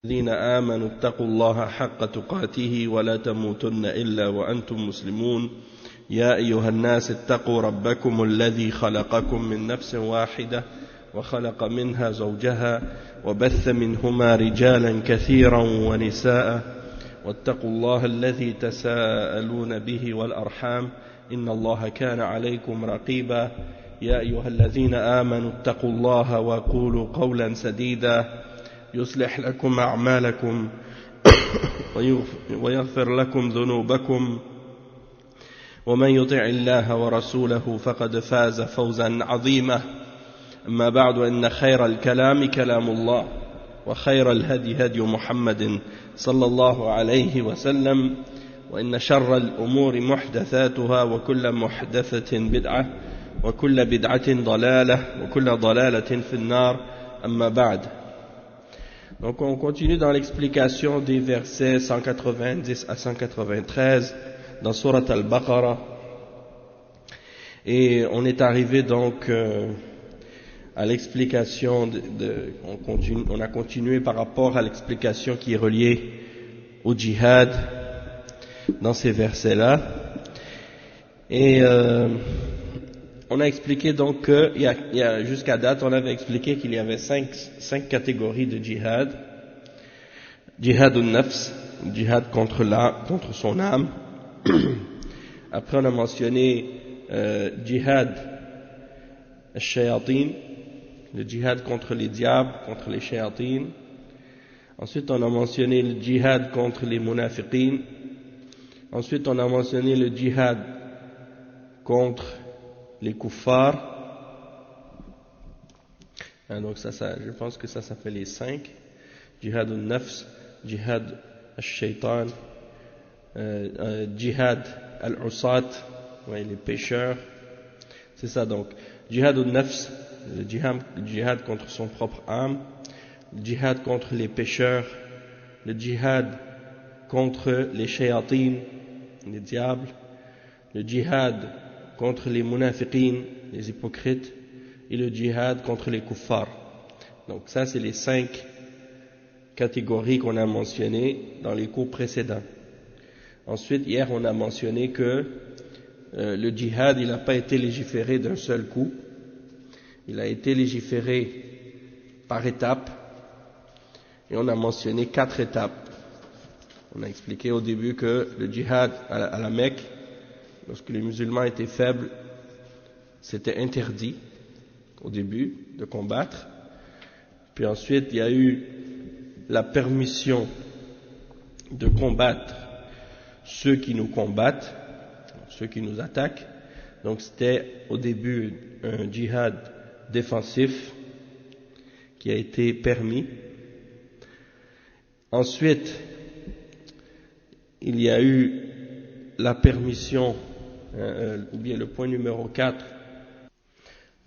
الذين آمنوا اتقوا الله حق تقاته ولا تموتن إلا وأنتم مسلمون يا أيها الناس اتقوا ربكم الذي خلقكم من نفس واحدة وخلق منها زوجها وبث منهما رجالا كثيرا ونساء واتقوا الله الذي تساءلون به والأرحام إن الله كان عليكم رقيبا يا أيها الذين آمنوا اتقوا الله وقولوا قولا سديدا يصلح لكم أعمالكم ويغفر لكم ذنوبكم ومن يطع الله ورسوله فقد فاز فوزا عظيما أما بعد إن خير الكلام كلام الله وخير الهدي هدي محمد صلى الله عليه وسلم وإن شر الأمور محدثاتها وكل محدثة بدعة وكل بدعة ضلالة وكل ضلالة في النار أما بعد. Donc on continue dans l'explication des versets 190 à 193 dans Surat Al-Baqarah et on est arrivé donc à l'explication on a continué par rapport à l'explication qui est reliée au djihad dans ces versets-là et on a expliqué donc que jusqu'à date, on avait expliqué qu'il y avait cinq catégories de djihad. Djihad al-nafs, djihad contre son âme. Après, on a mentionné djihad al-shayatin, le djihad contre les diables, contre les shayatin. Ensuite, on a mentionné le djihad contre les munafiqin. Ensuite, on a mentionné le djihad contre les kuffars, donc ça, je pense que ça fait les 5. Jihad al-nafs, jihad al-shaytan, jihad al-usat, les pécheurs, c'est ça donc. Jihad al-nafs, le jihad contre son propre âme, le jihad contre les pécheurs, le jihad contre les shayatin, les diables, le jihad contre les munafiqin, les hypocrites, et le djihad contre les kuffars. Donc ça, c'est les 5 catégories qu'on a mentionnées dans les cours précédents. Ensuite, hier, on a mentionné que le djihad, il n'a pas été légiféré d'un seul coup. Il a été légiféré par étapes, et on a mentionné 4 étapes. On a expliqué au début que le djihad à la Mecque, lorsque les musulmans étaient faibles, c'était interdit au début de combattre. Puis ensuite, il y a eu la permission de combattre ceux qui nous combattent, ceux qui nous attaquent. Donc c'était au début un djihad défensif qui a été permis. Ensuite, il y a eu la permission ou bien le point numéro 4,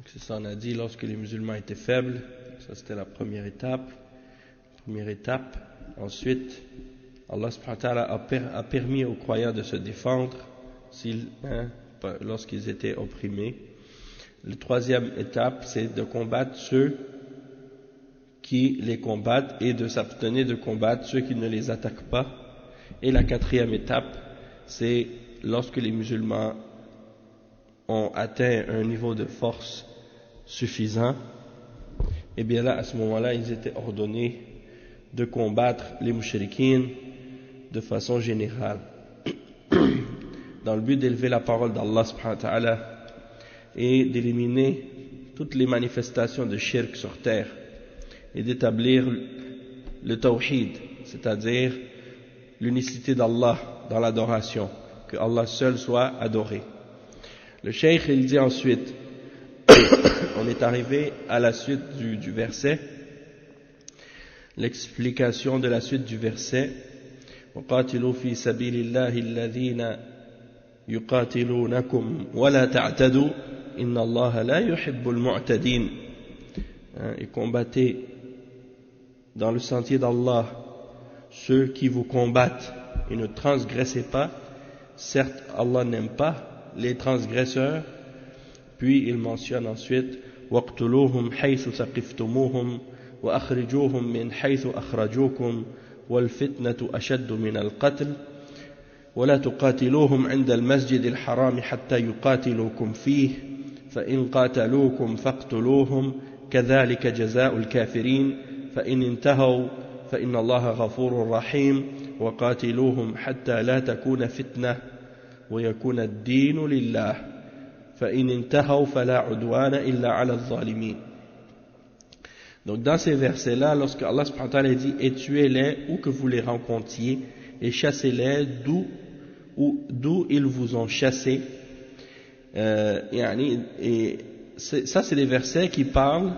c'est ça, on a dit lorsque les musulmans étaient faibles, ça c'était la première étape. Ensuite, Allah subhanahu wa ta'ala a permis aux croyants de se défendre lorsqu'ils étaient opprimés. La troisième étape, c'est de combattre ceux qui les combattent et de s'abstenir de combattre ceux qui ne les attaquent pas. Et la quatrième étape, c'est lorsque les musulmans ont atteint un niveau de force suffisant, et bien là, à ce moment-là, ils étaient ordonnés de combattre les mushrikines de façon générale, dans le but d'élever la parole d'Allah subhanahu wa ta'ala et d'éliminer toutes les manifestations de shirk sur terre et d'établir le tawhid, c'est-à-dire l'unicité d'Allah dans l'adoration, que Allah seul soit adoré. Le cheikh il dit ensuite, on est arrivé à la suite du verset, l'explication de la suite du verset. وَقَاتِلُوا فِي سَبِيلِ اللَّهِ الَّذِينَ يُقَاتِلُونَكُمْ وَلَا تَعْتَدُوا إِنَّ اللَّهَ لَا يُحِبُّ الْمُعْتَدِينَ. Et combattez dans le sentier d'Allah ceux qui vous combattent et ne transgressez pas. Certes, Allah n'aime pas les transgresseurs. Puis il mentionne ensuite وَاقْتُلُوهُمْ حَيْثُ ثَقِفْتُمُوهُمْ وأخرجوهم من حيث أخرجوكم والفتنة أشد من القتل ولا تقاتلوهم عند المسجد الحرام حتى يقاتلوكم فيه فإن قاتلوكم فاقتلوهم كذلك جزاء الكافرين فإن انتهوا فإن الله غفور رحيم وقاتلوهم حتى لا تكون فتنة ويكون الدين لله فإن انتهوا فلا عدوان إلا على الظالمين. Donc dans ces versets-là, lorsque Allah subhanahu wa ta'ala dit « Et tuez-les où que vous les rencontriez, et chassez-les d'où ils vous ont chassés », et ça c'est des versets qui parlent,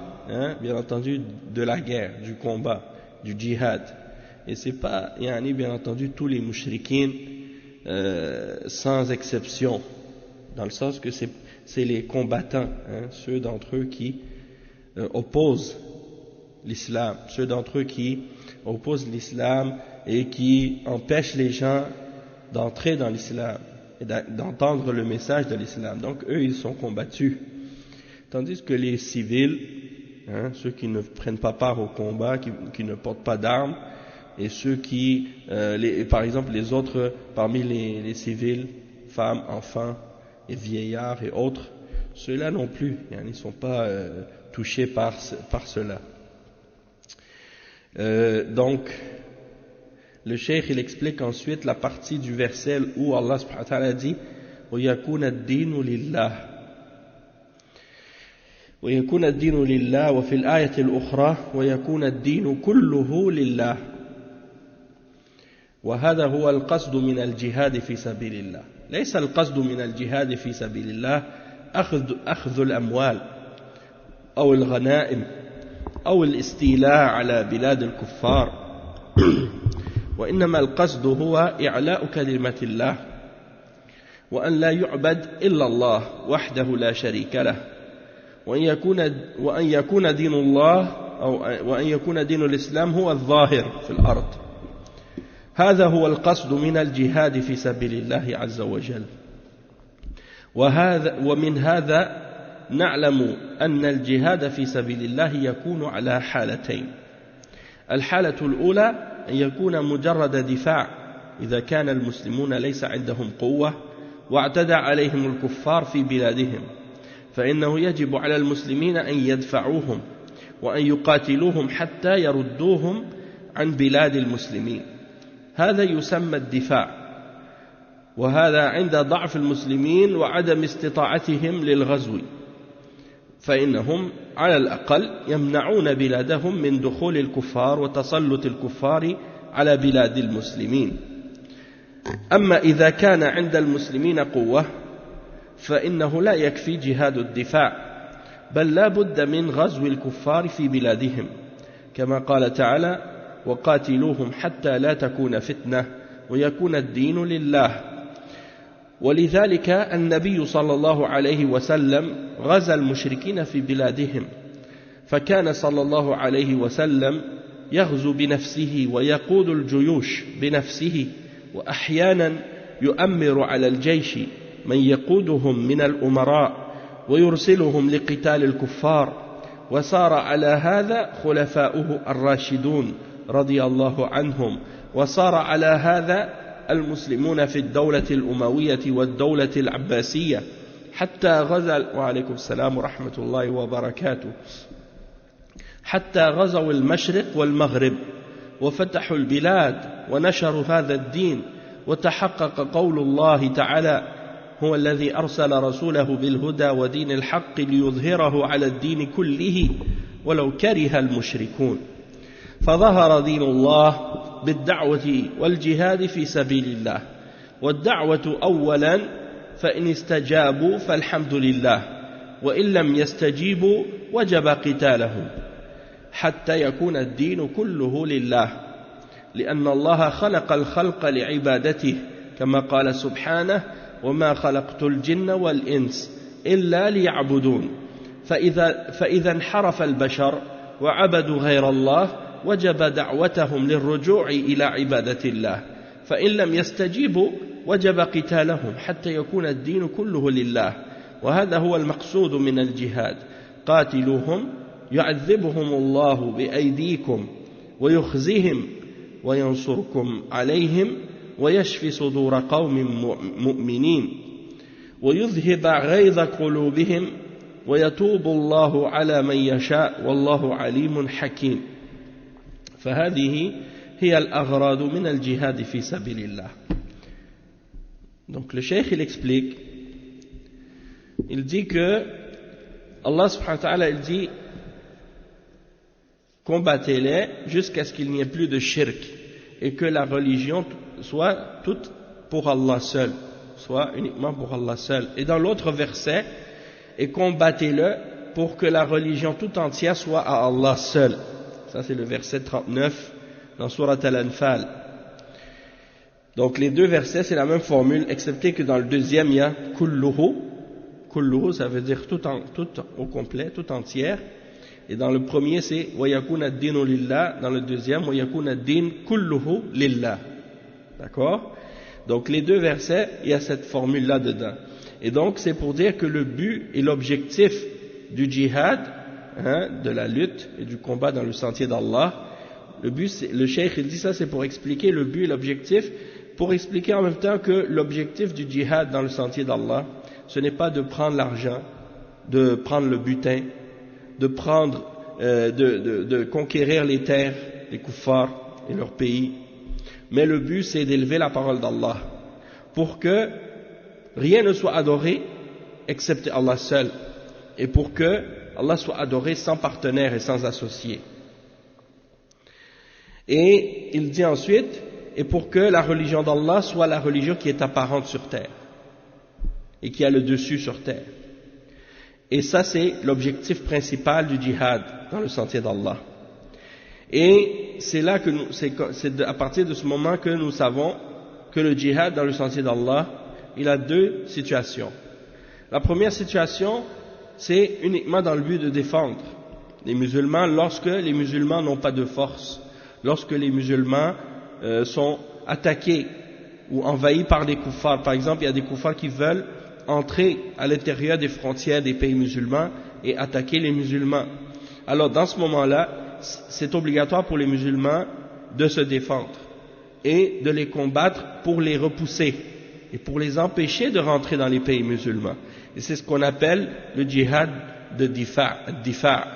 bien entendu, de la guerre, du combat, du djihad. Et c'est pas, bien entendu, tous les mushrikines, sans exception, dans le sens que c'est les combattants, ceux d'entre eux qui opposent l'islam, ceux d'entre eux qui opposent l'islam et qui empêchent les gens d'entrer dans l'islam et d'entendre le message de l'islam. Donc eux, ils sont combattus. Tandis que les civils, ceux qui ne prennent pas part au combat, qui ne portent pas d'armes, et ceux qui, par exemple les autres, parmi les civils, femmes, enfants et vieillards et autres, ceux-là non plus, ils ne sont pas touchés par cela. Donc, le cheikh il explique ensuite la partie du verset où Allah subhanahu wa ta'ala dit وَيَكُونَ الدِّينُ لِلَّهِ وَيَكُونَ الدِّينُ لِلَّهِ وفي الآية الأخرى وَيَكُونَ الدِّينُ كُلُّهُ لِلَّهِ وهذا هو القصد من الجهاد في سبيل الله. ليس القصد من الجهاد في سبيل الله أخذ الأموال أو الغنائم أو الاستيلاء على بلاد الكفار وإنما القصد هو إعلاء كلمة الله وأن لا يعبد إلا الله وحده لا شريك له وأن يكون دين الله أو وأن يكون دين الإسلام هو الظاهر في الأرض. هذا هو القصد من الجهاد في سبيل الله عز وجل. ومن هذا نعلم أن الجهاد في سبيل الله يكون على حالتين. الحالة الأولى أن يكون مجرد دفاع إذا كان المسلمون ليس عندهم قوة واعتدى عليهم الكفار في بلادهم، فإنه يجب على المسلمين أن يدفعوهم وأن يقاتلوهم حتى يردوهم عن بلاد المسلمين. هذا يسمى الدفاع، وهذا عند ضعف المسلمين وعدم استطاعتهم للغزو، فإنهم على الأقل يمنعون بلادهم من دخول الكفار وتسلط الكفار على بلاد المسلمين. أما إذا كان عند المسلمين قوة فإنه لا يكفي جهاد الدفاع، بل لا بد من غزو الكفار في بلادهم، كما قال تعالى وقاتلوهم حتى لا تكون فتنة ويكون الدين لله. ولذلك النبي صلى الله عليه وسلم غزا المشركين في بلادهم، فكان صلى الله عليه وسلم يغزو بنفسه ويقود الجيوش بنفسه، وأحيانا يؤمر على الجيش من يقودهم من الأمراء ويرسلهم لقتال الكفار، وصار على هذا خلفاؤه الراشدون رضي الله عنهم، وصار على هذا المسلمون في الدولة الأموية والدولة العباسية حتى غزا وعليكم السلام ورحمة الله وبركاته حتى غزوا المشرق والمغرب وفتحوا البلاد ونشروا هذا الدين، وتحقق قول الله تعالى هو الذي أرسل رسوله بالهدى ودين الحق ليظهره على الدين كله ولو كره المشركون. فظهر دين الله بالدعوة والجهاد في سبيل الله. والدعوة أولا فإن استجابوا فالحمد لله، وإن لم يستجيبوا وجب قتالهم حتى يكون الدين كله لله، لأن الله خلق الخلق لعبادته، كما قال سبحانه وما خلقت الجن والإنس إلا ليعبدون. فإذا انحرف البشر وعبدوا غير الله وجب دعوتهم للرجوع إلى عبادة الله، فإن لم يستجيبوا وجب قتالهم حتى يكون الدين كله لله. وهذا هو المقصود من الجهاد، قاتلوهم يعذبهم الله بأيديكم ويخزيهم وينصركم عليهم ويشفي صدور قوم مؤمنين ويذهب غيظ قلوبهم ويتوب الله على من يشاء والله عليم حكيم فهذه هي الأغراض من الجهاد في سبيل الله. Donc le cheikh il explique, il dit que Allah subhanahu wa ta'ala il dit combattez-les jusqu'à ce qu'il n'y ait plus de shirk et que la religion soit toute pour Allah seul, soit uniquement pour Allah seul. Et dans l'autre verset, et combattez-le pour que la religion tout entière soit à Allah seul. Ça c'est le verset 39 dans Surat Al-Anfal. Donc les deux versets c'est la même formule, excepté que dans le deuxième il y a kulluhu. Kulluhu ça veut dire tout au complet, tout entière. Et dans le premier c'est wa yakuna ad-dinu lillah, dans le deuxième wa yakuna ad-din kulluhu lillah. D'accord? Donc les deux versets, il y a cette formule là dedans. Et donc c'est pour dire que le but et l'objectif du djihad, de la lutte et du combat dans le sentier d'Allah, le but, le cheikh il dit ça c'est pour expliquer le but et l'objectif, pour expliquer en même temps que l'objectif du djihad dans le sentier d'Allah, ce n'est pas de prendre l'argent, de prendre le butin, de prendre, de conquérir les terres, les kuffars et leur pays, mais le but c'est d'élever la parole d'Allah, pour que rien ne soit adoré excepté Allah seul, et pour que Allah soit adoré sans partenaire et sans associé. Et il dit ensuite, et pour que la religion d'Allah soit la religion qui est apparente sur terre et qui a le dessus sur terre. Et ça c'est l'objectif principal du djihad dans le sentier d'Allah. Et c'est là que c'est à partir de ce moment que nous savons que le djihad dans le sentier d'Allah, il a deux situations. La première situation, c'est uniquement dans le but de défendre les musulmans lorsque les musulmans n'ont pas de force, lorsque les musulmans sont attaqués ou envahis par des kuffars. Par exemple, il y a des kuffars qui veulent entrer à l'intérieur des frontières des pays musulmans et attaquer les musulmans. Alors dans ce moment-là, c'est obligatoire pour les musulmans de se défendre et de les combattre pour les repousser et pour les empêcher de rentrer dans les pays musulmans. Et c'est ce qu'on appelle le djihad de difa,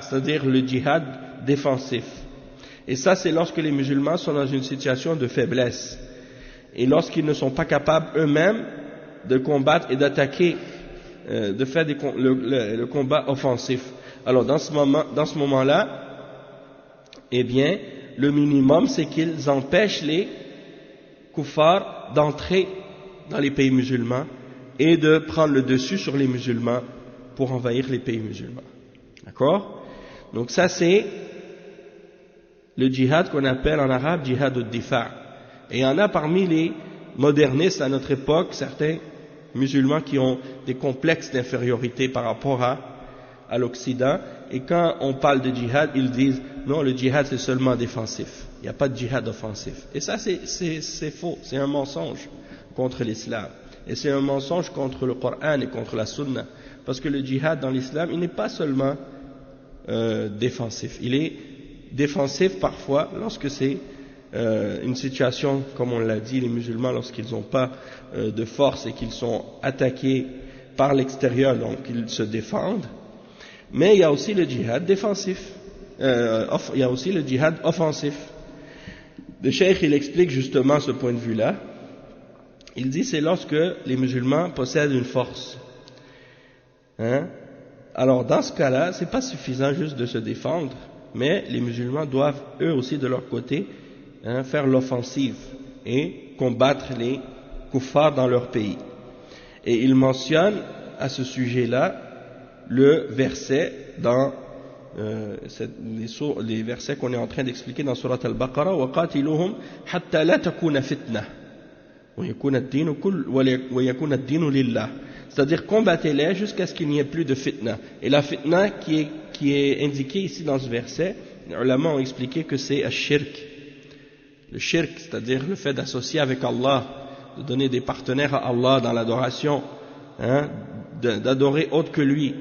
c'est-à-dire le djihad défensif. Et ça, c'est lorsque les musulmans sont dans une situation de faiblesse et lorsqu'ils ne sont pas capables eux-mêmes de combattre et d'attaquer, de faire le combat offensif. Alors dans ce moment-là, eh bien, le minimum, c'est qu'ils empêchent les kuffars d'entrer dans les pays musulmans et de prendre le dessus sur les musulmans pour envahir les pays musulmans. D'accord? Donc ça c'est le djihad qu'on appelle en arabe djihad ad-difa'. Et il y en a parmi les modernistes à notre époque, certains musulmans qui ont des complexes d'infériorité par rapport à l'Occident, et quand on parle de djihad, ils disent non, le djihad c'est seulement défensif, il n'y a pas de djihad offensif. Et ça c'est faux, c'est un mensonge contre l'islam, et c'est un mensonge contre le Coran et contre la Sunna, parce que le djihad dans l'islam, il n'est pas seulement défensif, il est défensif parfois lorsque c'est une situation, comme on l'a dit, les musulmans lorsqu'ils n'ont pas de force et qu'ils sont attaqués par l'extérieur, donc ils se défendent. Mais il y a aussi le djihad défensif, il y a aussi le djihad offensif. Le cheikh il explique justement ce point de vue-là. Il dit c'est lorsque les musulmans possèdent une force. Alors dans ce cas-là, c'est pas suffisant juste de se défendre, mais les musulmans doivent eux aussi de leur côté faire l'offensive et combattre les kuffars dans leur pays. Et il mentionne à ce sujet-là le verset dans les versets qu'on est en train d'expliquer dans Surat Al-Baqarah, وَقَاتِلُهُمْ حَتَّى لَا تَكُونَ فِتْنَةً وَيَكُونَ الدِّينُ لِلَّهِ. C'est-à-dire combattez-les jusqu'à ce qu'il n'y ait plus de fitna. Et la fitna qui est indiquée ici dans ce verset, les ulama ont expliqué que c'est ash-shirk. Le shirk, c'est-à-dire le fait d'associer avec Allah, de donner des partenaires à Allah dans l'adoration, d'adorer autre que lui.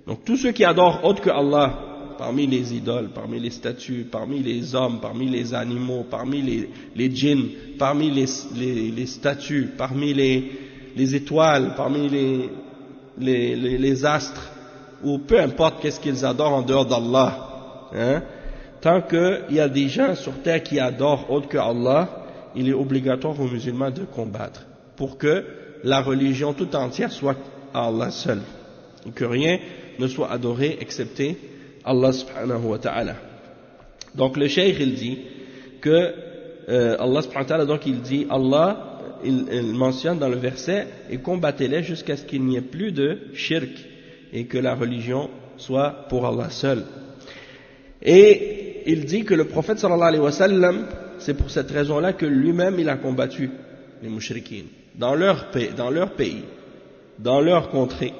Donc tous ceux qui adorent autre que Allah parmi les idoles, parmi les statues, parmi les hommes, parmi les animaux, parmi les djinns, parmi les statues, parmi les étoiles, parmi les astres, ou peu importe qu'est-ce qu'ils adorent en dehors d'Allah, hein, tant qu'il y a des gens sur terre qui adorent autre que Allah, il est obligatoire aux musulmans de combattre pour que la religion tout entière soit à Allah seul et que rien ne soit adoré excepté Allah subhanahu wa ta'ala. Donc le cheikh il dit que Allah subhanahu wa ta'ala, donc il dit Allah, il mentionne dans le verset, et combattez-les jusqu'à ce qu'il n'y ait plus de shirk et que la religion soit pour Allah seul. Et il dit que le prophète sallallahu alayhi wa sallam, c'est pour cette raison-là que lui-même il a combattu les mushrikines dans leur pays, dans leur contrée.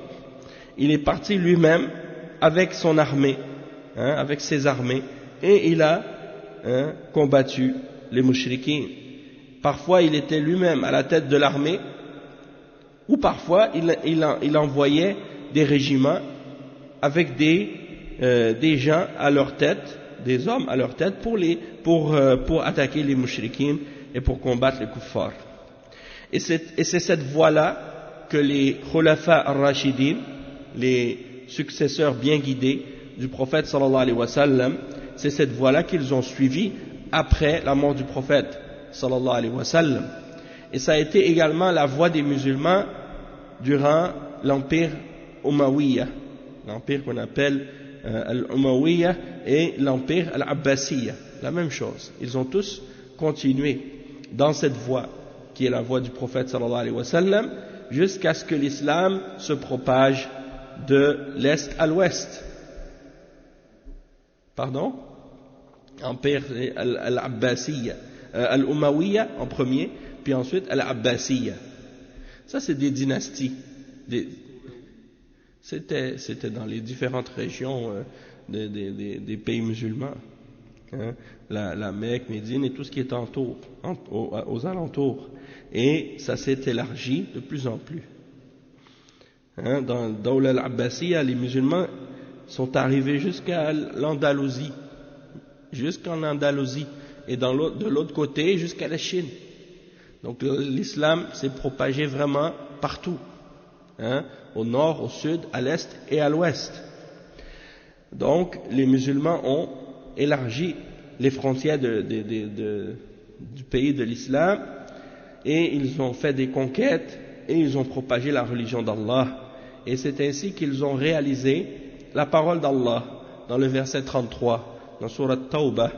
Il est parti lui-même avec son armée, hein, avec ses armées, et il a combattu les mushrikines. Parfois il était lui-même à la tête de l'armée, ou parfois il envoyait des régiments avec des gens à leur tête, des hommes à leur tête pour attaquer les mushrikines et pour combattre les kuffars. Et c'est cette voie-là que les khulafa ar-rashidin, les successeurs bien guidés du prophète sallallahu alayhi wa sallam, c'est cette voie-là qu'ils ont suivie après la mort du prophète sallallahu alayhi wa sallam. Et ça a été également la voie des musulmans durant l'empire Umayyad, l'empire qu'on appelle al-Umayyad et l'empire al-Abbasiyya, la même chose. Ils ont tous continué dans cette voie qui est la voie du prophète sallallahu alayhi wa sallam jusqu'à ce que l'islam se propage de l'est à l'ouest. Pardon? Empire al-Abbasiyya, al-Umayyad en premier, puis ensuite al-Abbasiyya. Ça c'est des dynasties. C'était dans les différentes régions des pays musulmans, hein, la Mecque, Médine et tout ce qui est aux alentours. Et ça s'est élargi de plus en plus. Hein, dans Dawla al-Abbasiyya, les musulmans sont arrivés jusqu'à l'Andalousie, jusqu'en Andalousie, et de l'autre côté jusqu'à la Chine. Donc l'islam s'est propagé vraiment partout, hein, au nord, au sud, à l'est et à l'ouest. Donc les musulmans ont élargi les frontières du pays de l'islam, et ils ont fait des conquêtes et ils ont propagé la religion d'Allah. Et c'est ainsi qu'ils ont réalisé la parole d'Allah dans le verset 33 dans Surat Tawbah,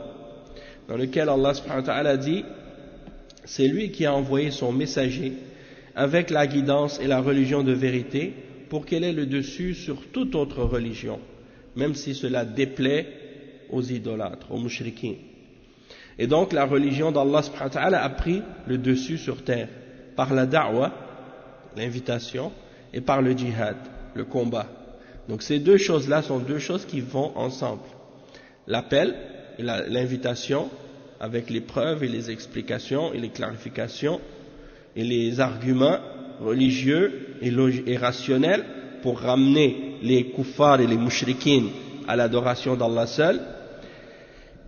dans lequel Allah subhanahu wa ta'ala dit: c'est lui qui a envoyé son messager avec la guidance et la religion de vérité pour qu'elle ait le dessus sur toute autre religion, même si cela déplaît aux idolâtres, aux mushrikins. Et donc la religion d'Allah subhanahu wa ta'ala a pris le dessus sur terre par la da'wa, l'invitation, et par le djihad, le combat. Donc ces deux choses-là sont deux choses qui vont ensemble. L'appel et l'invitation avec les preuves et les explications et les clarifications et les arguments religieux et rationnels pour ramener les kuffars et les mushrikines à l'adoration d'Allah seul,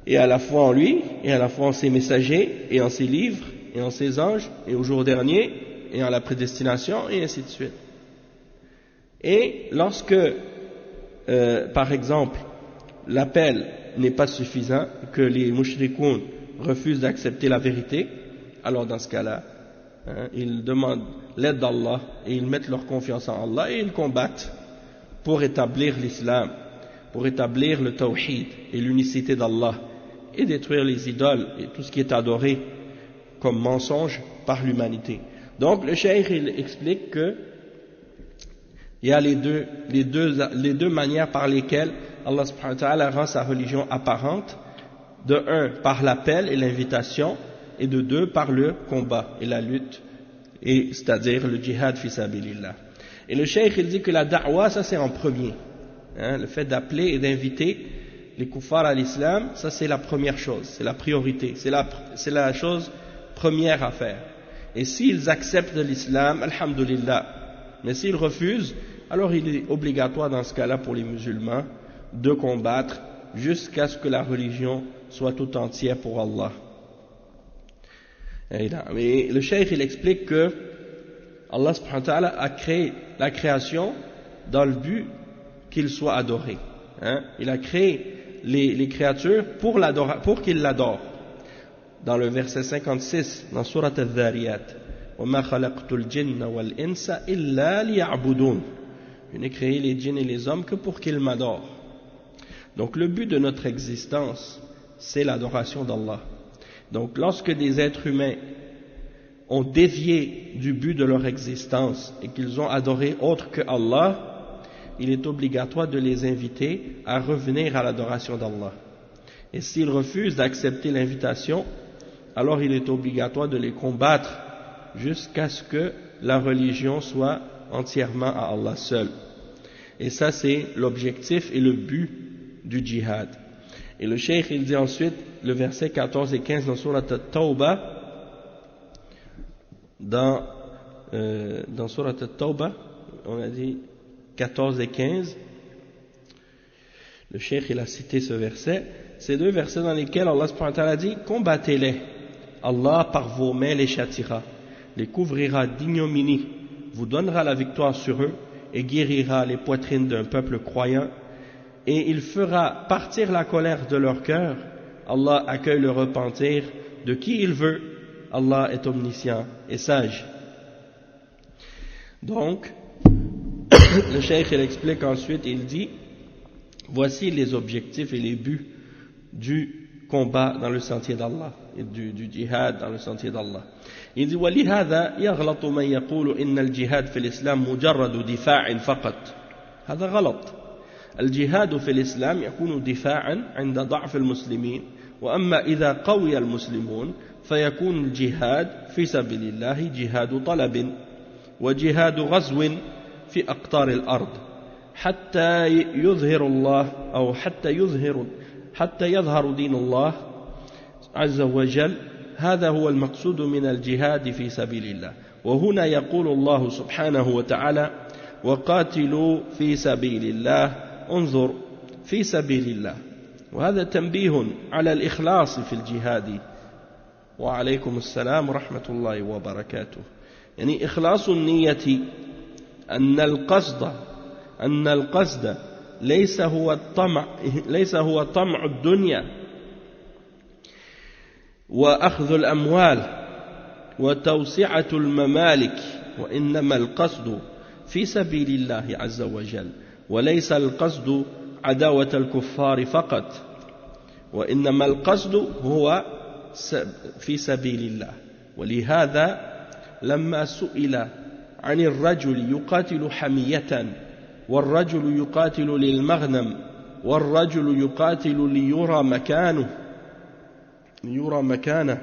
et à la foi en lui, et à la foi en ses messagers, et en ses livres, et en ses anges, et au jour dernier, et en la prédestination, et ainsi de suite. Et lorsque, par exemple, l'appel n'est pas suffisant, que les mushrikoun refusent d'accepter la vérité, alors dans ce cas-là, hein, ils demandent l'aide d'Allah, et ils mettent leur confiance en Allah, et ils combattent pour établir l'islam, pour établir le tawhid et l'unicité d'Allah, et détruire les idoles et tout ce qui est adoré comme mensonge par l'humanité. Donc le cheikh il explique que il y a les deux manières par lesquelles Allah subhanahu wa ta'ala rend sa religion apparente. De un, par l'appel et l'invitation, et de deux, par le combat et la lutte, et c'est-à-dire le djihad fi sabilillah. Et le cheikh il dit que la da'wa, ça c'est en premier, hein, le fait d'appeler et d'inviter les kuffars à l'islam, ça c'est la première chose, c'est la priorité, c'est la chose première à faire. Et s'ils acceptent de l'islam, alhamdulillah, mais s'ils refusent, alors il est obligatoire dans ce cas-là pour les musulmans de combattre jusqu'à ce que la religion soit tout entière pour Allah. Mais le cheikh il explique que Allah subhanahu wa ta'ala a créé la création dans le but qu'il soit adoré. Il a créé les créatures pour qu'ils l'adorent. Dans le verset 56 dans Surat Al-Dhariyat, وَمَا خَلَقْتُ الْجِنَّ وَالْإِنسَ إِلَّا لِيَعْبُدُونَ. Je n'ai créé les djinns et les hommes que pour qu'ils m'adorent. Donc le but de notre existence, c'est l'adoration d'Allah. Donc lorsque des êtres humains ont dévié du but de leur existence et qu'ils ont adoré autre que Allah, il est obligatoire de les inviter à revenir à l'adoration d'Allah. Et s'ils refusent d'accepter l'invitation, alors il est obligatoire de les combattre jusqu'à ce que la religion soit entièrement à Allah seul. Et ça c'est l'objectif et le but du djihad. Et le cheikh il dit ensuite, le verset 14 et 15 dans Surat At-Tawbah, dans Surat At-Tawbah, on a dit 14 et 15, le cheikh il a cité ce verset, ces deux versets dans lesquels Allah subhanahu wa ta'ala dit, combattez-les, Allah par vos mains les châtira, les couvrira d'ignominie, vous donnera la victoire sur eux et guérira les poitrines d'un peuple croyant, et il fera partir la colère de leur cœur. Allah accueille le repentir de qui il veut. Allah est omniscient et sage. Donc, le cheikh il explique ensuite, il dit, voici les objectifs et les buts du combat dans le sentier d'Allah, et du djihad dans le sentier d'Allah. Il dit, وَلِهَذَا يَغْلَطُ مَنْ يَقُولُ إِنَّ الْجِهَادَ فِي الإسلام مُجَرَّدُ دِفَاعٍ فقط. هذا غلط. الجهاد في الإسلام يكون دفاعا عند ضعف المسلمين، وأما إذا قوي المسلمون فيكون الجهاد في سبيل الله جهاد طلب وجهاد غزو في أقطار الأرض حتى يظهر الله أو حتى يظهر دين الله عز وجل. هذا هو المقصود من الجهاد في سبيل الله. وهنا يقول الله سبحانه وتعالى وقاتلوا في سبيل الله انظر في سبيل الله. وهذا تنبيه على الإخلاص في الجهاد. وعليكم السلام ورحمة الله وبركاته. يعني إخلاص النية أن القصد ليس هو طمع الدنيا وأخذ الأموال وتوسعة الممالك، وإنما القصد في سبيل الله عز وجل، وليس القصد عداوة الكفار فقط، وإنما القصد هو في سبيل الله. ولهذا لما سئل عن الرجل يقاتل حمية، والرجل يقاتل للمغنم، والرجل يقاتل ليرى مكانه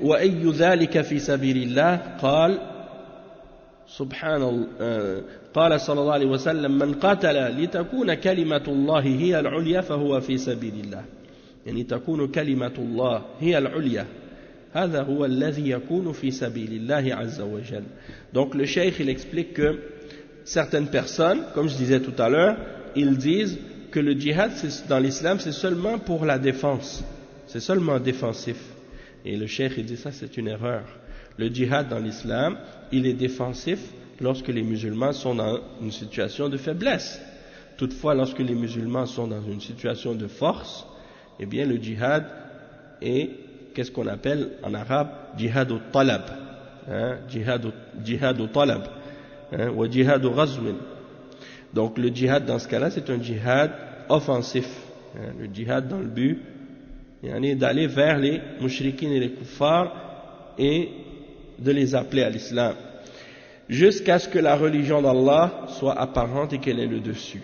وأي ذلك في سبيل الله، قال قال صلى الله عليه وسلم من قاتل لتكون كلمة الله هي العليا فهو في سبيل الله. يعني تكون كلمة الله هي العليا، هذا هو الذي يكون في سبيل الله عز وجل. Donc le cheikh il explique que certaines personnes, comme je disais tout à l'heure, ils disent que le djihad dans l'islam c'est seulement pour la défense, c'est seulement défensif. Et le cheikh il dit ça c'est une erreur. Le djihad dans l'islam il est défensif lorsque les musulmans sont dans une situation de faiblesse. Toutefois lorsque les musulmans sont dans une situation de force, eh bien le djihad est qu'est-ce qu'on appelle en arabe jihad al-talab, jihad al-talab, ou jihad al-ghazwin. Donc le djihad dans ce cas-là c'est un djihad offensif, le djihad dans le but d'aller vers les mushrikines et les kuffars et de les appeler à l'islam jusqu'à ce que la religion d'Allah soit apparente et qu'elle ait le dessus.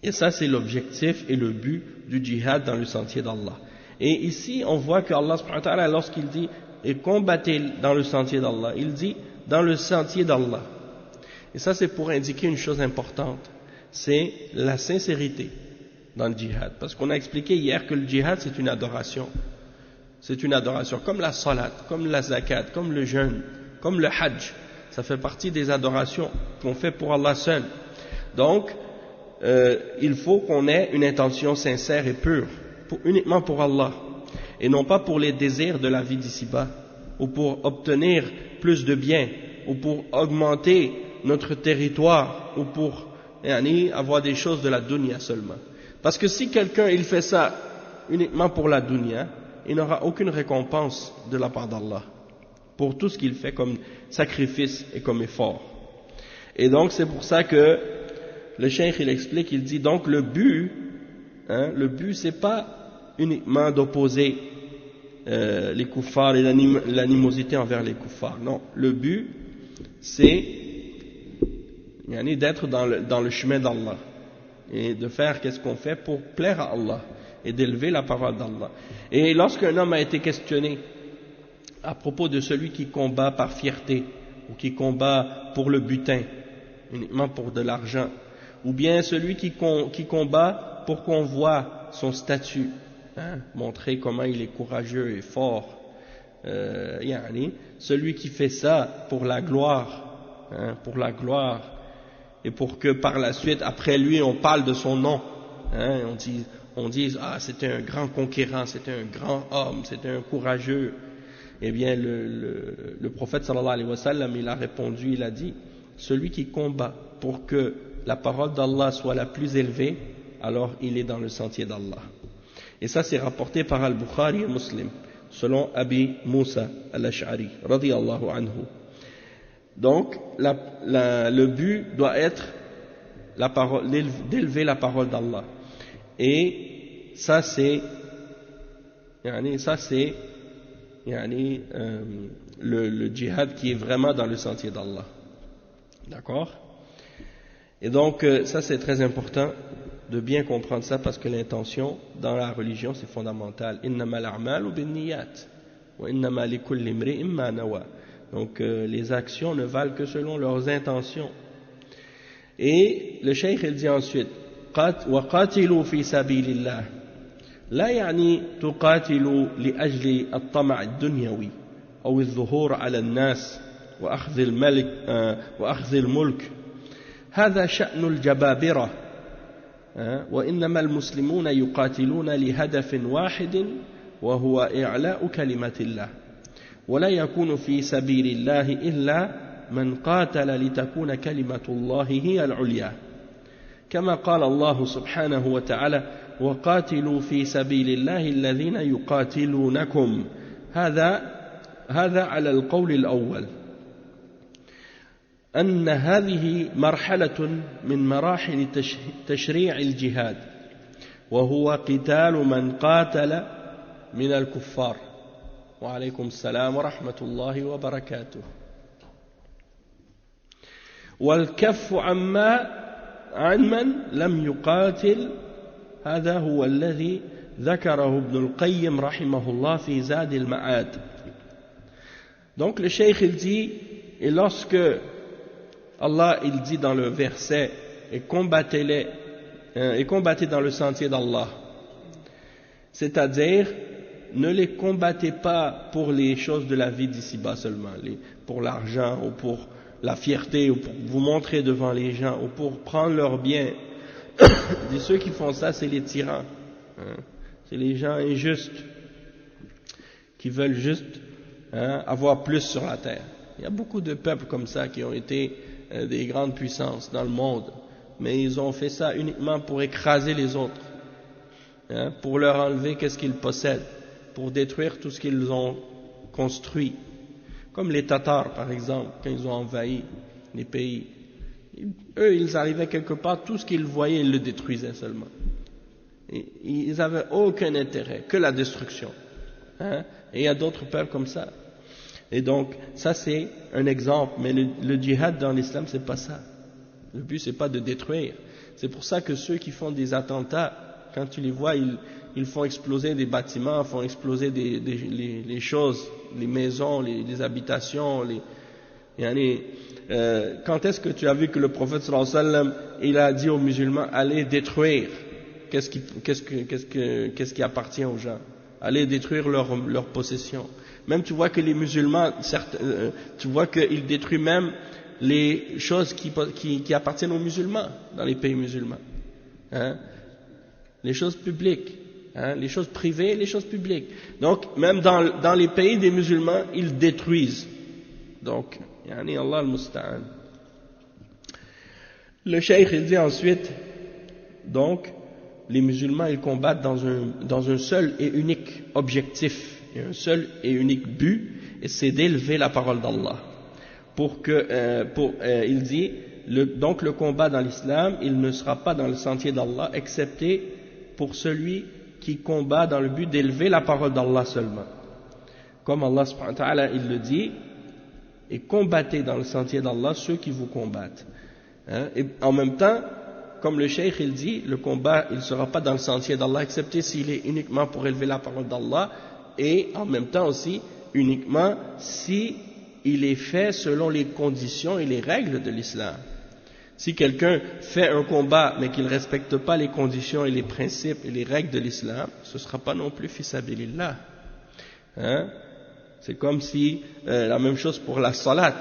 Et ça c'est l'objectif et le but du djihad dans le sentier d'Allah. Et ici on voit que Allah subhanahu wa ta'ala lorsqu'il dit et combattez dans le sentier d'Allah, il dit dans le sentier d'Allah. Et ça c'est pour indiquer une chose importante, c'est la sincérité dans le djihad. Parce qu'on a expliqué hier que le djihad c'est une adoration. C'est une adoration comme la salat, comme la zakat, comme le jeûne, comme le hajj. Ça fait partie des adorations qu'on fait pour Allah seul. Donc, il faut qu'on ait une intention sincère et pure, uniquement pour Allah, et non pas pour les désirs de la vie d'ici-bas, ou pour obtenir plus de biens, ou pour augmenter notre territoire, ou pour avoir des choses de la dunya seulement. Parce que si quelqu'un il fait ça uniquement pour la dunya, il n'aura aucune récompense de la part d'Allah pour tout ce qu'il fait comme sacrifice et comme effort. Et donc c'est pour ça que le cheikh il explique, il dit donc le but c'est pas uniquement d'opposer les kuffars et l'animosité envers les kuffars. Non, le but c'est d'être dans le chemin d'Allah et de faire qu'est-ce qu'on fait pour plaire à Allah et d'élever la parole d'Allah. Et lorsqu'un homme a été questionné à propos de celui qui combat par fierté ou qui combat pour le butin, uniquement pour de l'argent, ou bien celui qui combat pour qu'on voit son statut, montrer comment il est courageux et fort, celui qui fait ça pour la gloire, et pour que par la suite, après lui, on parle de son nom, on dit ah c'était un grand conquérant, c'était un grand homme, c'était un courageux. Eh bien le prophète sallallahu alayhi wa sallam il a répondu, il a dit celui qui combat pour que la parole d'Allah soit la plus élevée, alors il est dans le sentier d'Allah. Et ça c'est rapporté par Al-Bukhari et Muslim selon Abi Moussa al-Ash'ari radiyallahu anhu. Donc le but doit être d'élever la parole d'Allah. Et ça c'est le djihad qui est vraiment dans le sentier d'Allah. D'accord? Et donc ça c'est très important de bien comprendre ça, parce que l'intention dans la religion c'est fondamental. Innama al-a'malu bin-niyyat wa innama likulli imri'in ma nawa. Donc les actions ne valent que selon leurs intentions. Et le cheikh il dit ensuite وقاتلوا في سبيل الله لا يعني تقاتلوا لأجل الطمع الدنيوي أو الظهور على الناس وأخذ الملك، هذا شأن الجبابرة، وإنما المسلمون يقاتلون لهدف واحد وهو إعلاء كلمة الله، ولا يكون في سبيل الله إلا من قاتل لتكون كلمة الله هي العليا، كما قال الله سبحانه وتعالى وقاتلوا في سبيل الله الذين يقاتلونكم، هذا على القول الأول، أن هذه مرحلة من مراحل تشريع الجهاد، وهو قتال من قاتل من الكفار. وعليكم السلام ورحمة الله وبركاته. والكف عن من لم يقاتل، هذا هو الذي ذكره ابن القيم رحمه الله في زاد المعاد. Donc le cheikh il dit, et lorsque Allah il dit dans le verset et combattez dans le sentier d'Allah, c'est-à-dire ne les combattez pas pour les choses de la vie d'ici-bas seulement, pour l'argent ou pour la fierté ou pour vous montrer devant les gens ou pour prendre leurs biens. Ceux qui font ça c'est les tyrans, c'est les gens injustes qui veulent juste avoir plus sur la terre. Il y a beaucoup de peuples comme ça qui ont été des grandes puissances dans le monde, mais ils ont fait ça uniquement pour écraser les autres, pour leur enlever qu'est-ce qu'ils possèdent, pour détruire tout ce qu'ils ont construit. Comme les Tatars par exemple, quand ils ont envahi les pays, eux ils arrivaient quelque part, tout ce qu'ils voyaient ils le détruisaient seulement. Et ils n'avaient aucun intérêt que la destruction. Et il y a d'autres peuples comme ça. Et donc ça c'est un exemple, mais le djihad dans l'islam c'est pas ça. Le but c'est pas de détruire. C'est pour ça que ceux qui font des attentats, quand tu les vois, ils font exploser des bâtiments, font exploser les choses, les maisons, les habitations. Quand est-ce que tu as vu que le prophète sallallahu alayhi wa sallam il a dit aux musulmans allez détruire qu'est-ce qui appartient aux gens, allez détruire leurs possessions. Même tu vois que les musulmans, tu vois qu'ils détruisent même les choses qui appartiennent aux musulmans, dans les pays musulmans. Hein? Les choses publiques, hein? Les choses privées, les choses publiques. Donc, même dans les pays des musulmans, ils détruisent. Donc, yani Allah al-Musta'an. Le cheikh, il dit ensuite, donc, les musulmans, ils combattent dans un seul et unique objectif, et un seul et unique but, et c'est d'élever la parole d'Allah. Il dit, donc le combat dans l'islam, il ne sera pas dans le sentier d'Allah, excepté pour celui qui combat dans le but d'élever la parole d'Allah seulement. Comme Allah subhanahu wa ta'ala, il le dit, et combattez dans le sentier d'Allah ceux qui vous combattent. Hein? Et en même temps, comme le cheikh il dit, le combat il ne sera pas dans le sentier d'Allah excepté s'il est uniquement pour élever la parole d'Allah, et en même temps aussi uniquement si il est fait selon les conditions et les règles de l'islam. Si quelqu'un fait un combat mais qu'il ne respecte pas les conditions et les principes et les règles de l'islam, ce ne sera pas non plus fi sabilillah. Hein? C'est comme si la même chose pour la salat.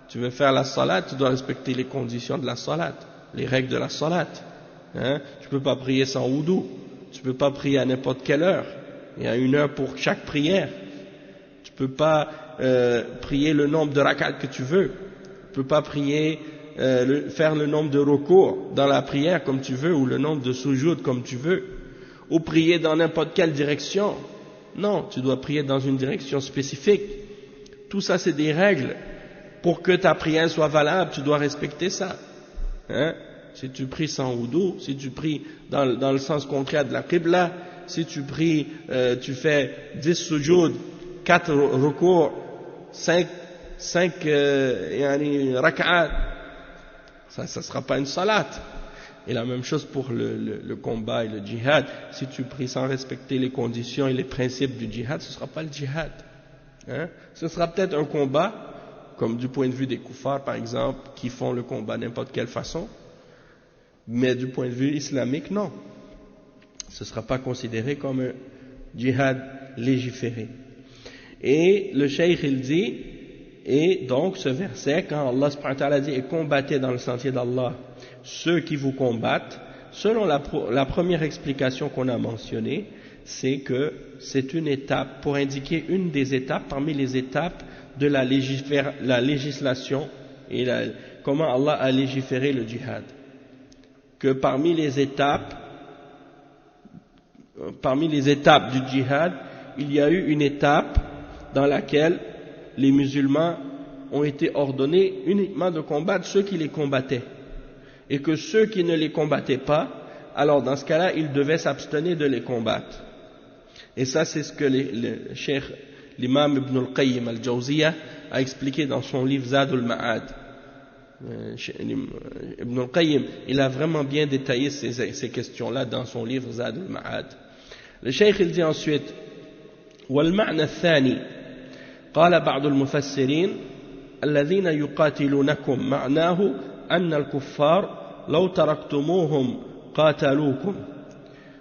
Tu veux faire la salat, tu dois respecter les conditions de la salat, les règles de la salat. Hein? Tu ne peux pas prier sans wudu, tu ne peux pas prier à n'importe quelle heure. Il y a une heure pour chaque prière. Tu ne peux pas prier le nombre de rak'at que tu veux. Tu ne peux pas prier, faire le nombre de recours dans la prière comme tu veux, ou le nombre de sujoud comme tu veux, ou prier dans n'importe quelle direction. Non, tu dois prier dans une direction spécifique. Tout ça, c'est des règles. Pour que ta prière soit valable, tu dois respecter ça. Hein? Si tu pries sans wudu, si tu pries dans le sens contraire de la qibla, si tu pries, tu fais 10 sujoud, 4 recours, 5 rak'at, ça sera pas une salat. Et la même chose pour le combat et le djihad. Si tu pries sans respecter les conditions et les principes du djihad, ce sera pas le djihad. Hein? Ce sera peut-être un combat, comme du point de vue des koufars par exemple, qui font le combat n'importe quelle façon, mais du point de vue islamique, non. Ce ne sera pas considéré comme un djihad légiféré. Et le cheikh il dit, et donc ce verset, quand Allah subhanahu wa ta'ala dit, et combattez dans le sentier d'Allah ceux qui vous combattent, selon la première explication qu'on a mentionnée, c'est que c'est une étape, pour indiquer une des étapes parmi les étapes de la législation et comment Allah a légiféré le djihad. Que parmi les étapes du djihad, il y a eu une étape dans laquelle les musulmans ont été ordonnés uniquement de combattre ceux qui les combattaient. Et que ceux qui ne les combattaient pas, alors dans ce cas-là, ils devaient s'abstenir de les combattre. Et ça, c'est ce que l'imam Ibn al-Qayyim al-Jawziyah a expliqué dans son livre Zadul Ma'ad. Ibn al-Qayyim, il a vraiment bien détaillé ces questions-là dans son livre Zadul Ma'ad. Le cheikh il dit ensuite, والمعنى الثاني قال بعض المفسرين الذين يقاتلونكم معناه أن الكفار لو تركتموهم قاتلوكم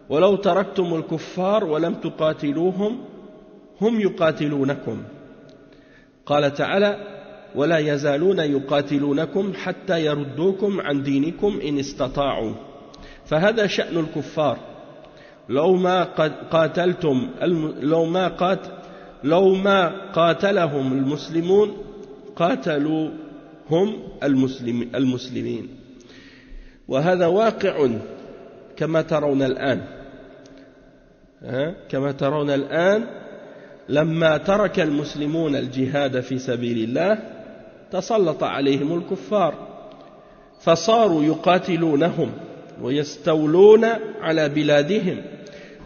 ولو تركتم الكفار ولم تقاتلوهم هم يقاتلونكم قال تعالى ولا يزالون يقاتلونكم حتى يردوكم عن دينكم إن استطاعوا فهذا شأن الكفار لو ما قاتلهم المسلمون قاتلوهم المسلمين وهذا واقع كما ترون الآن لما ترك المسلمون الجهاد في سبيل الله تسلط عليهم الكفار فصاروا يقاتلونهم ويستولون على بلادهم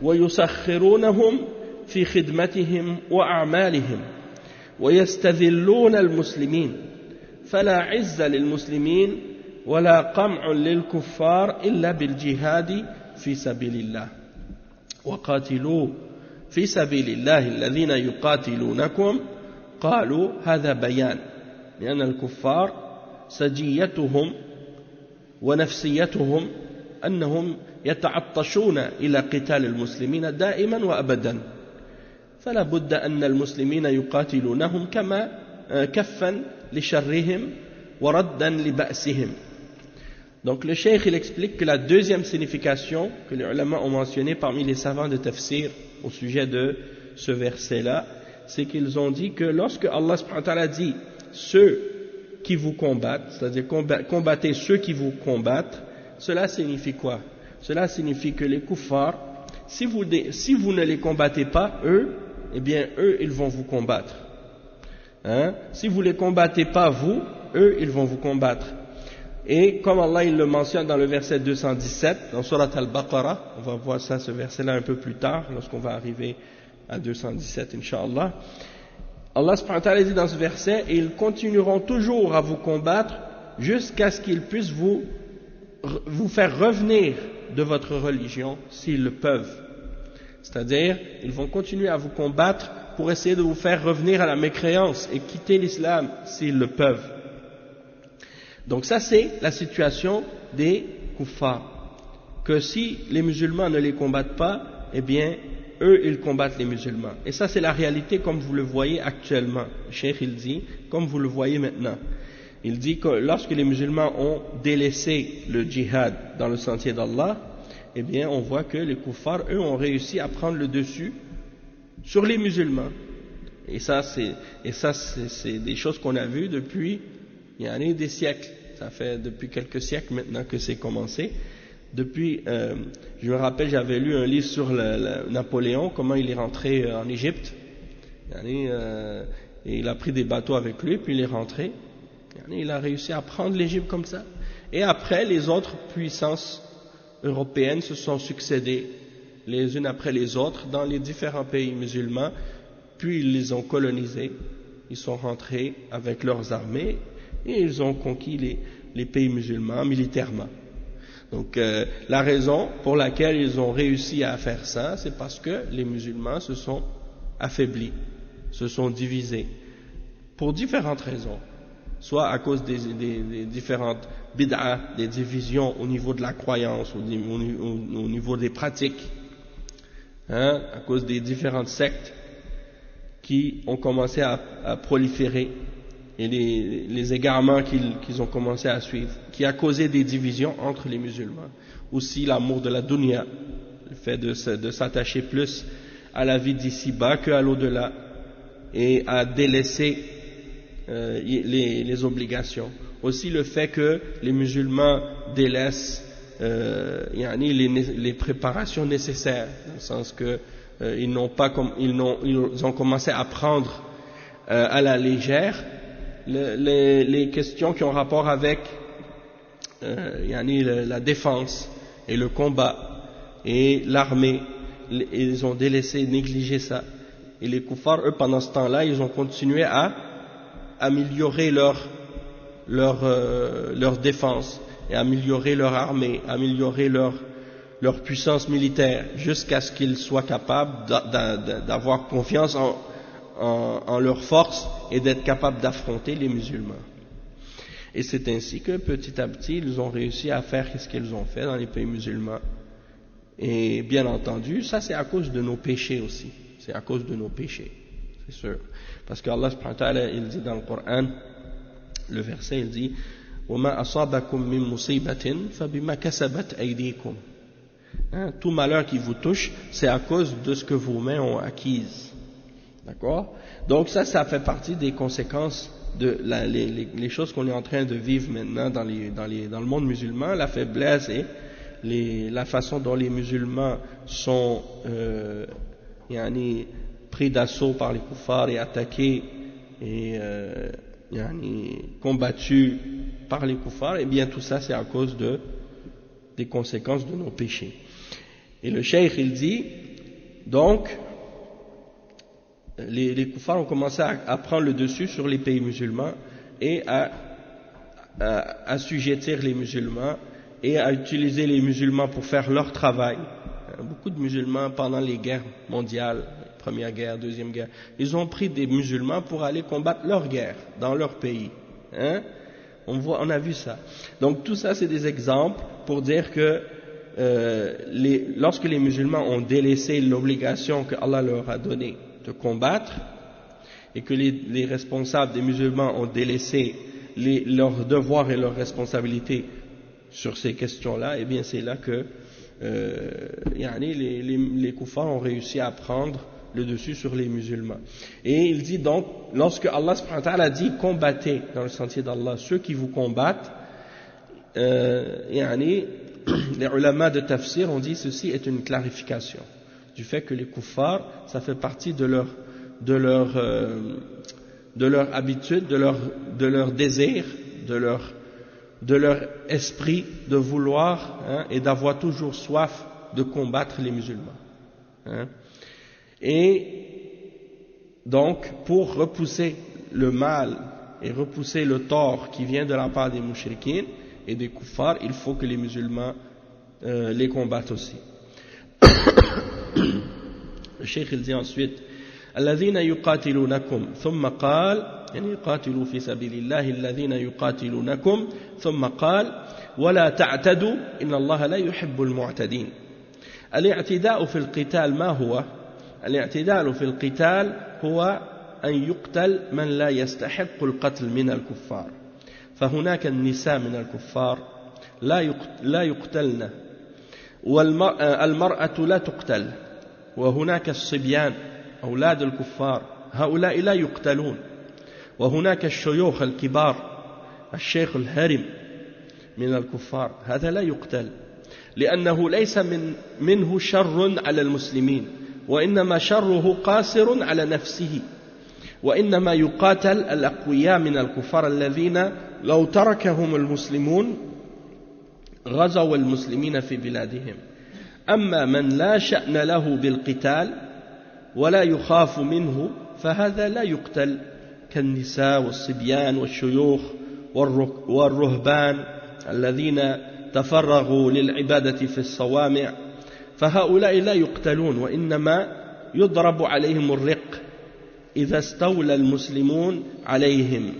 ويسخرونهم في خدمتهم وأعمالهم ويستذلون المسلمين فلا عز للمسلمين ولا قمع للكفار إلا بالجهاد في سبيل الله وقاتلوا في سبيل الله الذين يقاتلونكم قالوا هذا بيان لأن الكفار سجيتهم ونفسيتهم أنهم يتعطشون إلى قتال المسلمين دائما وأبدا فلا بد أن المسلمين يقاتلونهم كما كفا لشرهم وَرَدًّا لِبَأْسِهِمْ. Donc le cheikh il explique que la deuxième signification que les ulama ont mentionné parmi les savants de tafsir au sujet de ce verset-là, c'est qu'ils ont dit que lorsque Allah subhanahu wa ta'ala dit ceux qui vous combattent, c'est-à-dire combattez ceux qui vous combattent, cela signifie quoi? Cela signifie que les kuffars, si vous ne les combattez pas, eux, eh bien eux ils vont vous combattre. Hein? Si vous ne les combattez pas vous, eux ils vont vous combattre. Et comme Allah il le mentionne dans le verset 217, dans Surat Al-Baqarah, on va voir ça, ce verset-là un peu plus tard, lorsqu'on va arriver à 217, Inch'Allah. Allah subhanahu wa ta'ala dit dans ce verset, et ils continueront toujours à vous combattre jusqu'à ce qu'ils puissent vous faire revenir de votre religion s'ils le peuvent. C'est-à-dire, ils vont continuer à vous combattre pour essayer de vous faire revenir à la mécréance et quitter l'islam s'ils le peuvent. Donc ça c'est la situation des kuffars, que si les musulmans ne les combattent pas, eh bien eux ils combattent les musulmans. Et ça c'est la réalité comme vous le voyez actuellement. Le cheikh il dit, comme vous le voyez maintenant. Il dit que lorsque les musulmans ont délaissé le djihad dans le sentier d'Allah, eh bien on voit que les kuffars eux ont réussi à prendre le dessus sur les musulmans. Et ça c'est des choses qu'on a vues depuis des siècles. Ça fait depuis quelques siècles maintenant que c'est commencé. Depuis, je me rappelle, j'avais lu un livre sur Napoléon, comment il est rentré en Égypte. Et il a pris des bateaux avec lui, puis il est rentré. Il a réussi à prendre l'Égypte comme ça. Et après, les autres puissances européennes se sont succédées, les unes après les autres, dans les différents pays musulmans. Puis ils les ont colonisés. Ils sont rentrés avec leurs armées. Et ils ont conquis les pays musulmans militairement. Donc la raison pour laquelle ils ont réussi à faire ça, c'est parce que les musulmans se sont affaiblis, se sont divisés, pour différentes raisons. Soit à cause des différentes bid'ah, des divisions au niveau de la croyance, au niveau des pratiques, à cause des différentes sectes qui ont commencé à proliférer, et les égarements qu'ils ont commencé à suivre, qui a causé des divisions entre les musulmans. Aussi l'amour de la dunya, le fait de s'attacher plus à la vie d'ici-bas qu'à l'au-delà, et à délaisser les obligations. Aussi le fait que les musulmans délaissent les préparations nécessaires, dans le sens que ils ont commencé à prendre à la légère les questions qui ont rapport avec la défense et le combat et l'armée. Ils ont délaissé, négligé ça. Et les kuffars, eux, pendant ce temps-là, ils ont continué à améliorer leur défense et améliorer leur armée, améliorer leur puissance militaire, jusqu'à ce qu'ils soient capables d'avoir confiance en leur force et d'être capables d'affronter les musulmans. Et c'est ainsi que petit à petit ils ont réussi à faire ce qu'ils ont fait dans les pays musulmans. Et bien entendu, ça c'est à cause de nos péchés aussi. C'est à cause de nos péchés, c'est sûr. Parce qu'Allah subhanahu wa ta'ala, il dit dans le Coran, le verset il dit وَمَا أَصَابَكُم مِّن مُّصِيبَةٍ فَبِمَا كَسَبَتْ أَيْدِيكُم. Tout malheur qui vous touche, c'est à cause de ce que vos mains ont acquise. D'accord? Donc ça fait partie des conséquences de les choses qu'on est en train de vivre maintenant dans le monde musulman, la faiblesse et la façon dont les musulmans sont pris d'assaut par les kuffars et attaqués et combattus par les kuffars. Et bien tout ça c'est à cause des conséquences de nos péchés. Et le cheikh il dit donc les kuffars ont commencé à prendre le dessus sur les pays musulmans et à assujettir les musulmans et à utiliser les musulmans pour faire leur travail. Beaucoup de musulmans pendant les guerres mondiales, première guerre, deuxième guerre, ils ont pris des musulmans pour aller combattre leur guerre dans leur pays. On a vu ça. Donc tout ça c'est des exemples pour dire que lorsque les musulmans ont délaissé l'obligation que Allah leur a donnée de combattre, et que les responsables des musulmans ont délaissé leurs devoirs et leurs responsabilités sur ces questions-là, eh bien c'est là que les kuffars ont réussi à prendre le dessus sur les musulmans. Et il dit donc, lorsque Allah subhanahu wa ta'ala dit combattez dans le sentier d'Allah ceux qui vous combattent, les ulama de tafsir ont dit ceci est une clarification du fait que les kuffars, ça fait partie de leur habitude, de leur désir, de leur esprit de vouloir et d'avoir toujours soif de combattre les musulmans. Et donc, pour repousser le mal et repousser le tort qui vient de la part des mouchriquins et des kuffars, il faut que les musulmans les combattent aussi. Le cheikh il dit ensuite الذين يقاتلونكم ثم قال يعني يقاتلوا في سبيل الله الذين يقاتلونكم ثم قال ولا تعتدوا إن الله لا يحب المعتدين. الاعتداء في القتال ما هو؟ الاعتداء في القتال هو أن يقتل من لا يستحق القتل من الكفار، فهناك النساء من الكفار لا يقتلن، والمرأة لا تقتل، وهناك الصبيان أولاد الكفار هؤلاء لا يقتلون، وهناك الشيوخ الكبار الشيخ الهرم من الكفار هذا لا يقتل، لأنه ليس منه شر على المسلمين، وإنما شره قاصر على نفسه، وإنما يقاتل الأقوياء من الكفار الذين لو تركهم المسلمون غزوا المسلمين في بلادهم. أما من لا شأن له بالقتال ولا يخاف منه فهذا لا يقتل، كالنساء والصبيان والشيوخ والرهبان الذين تفرغوا للعبادة في الصوامع، فهؤلاء لا يقتلون، وإنما يضرب عليهم الرق إذا استولى المسلمون عليهم،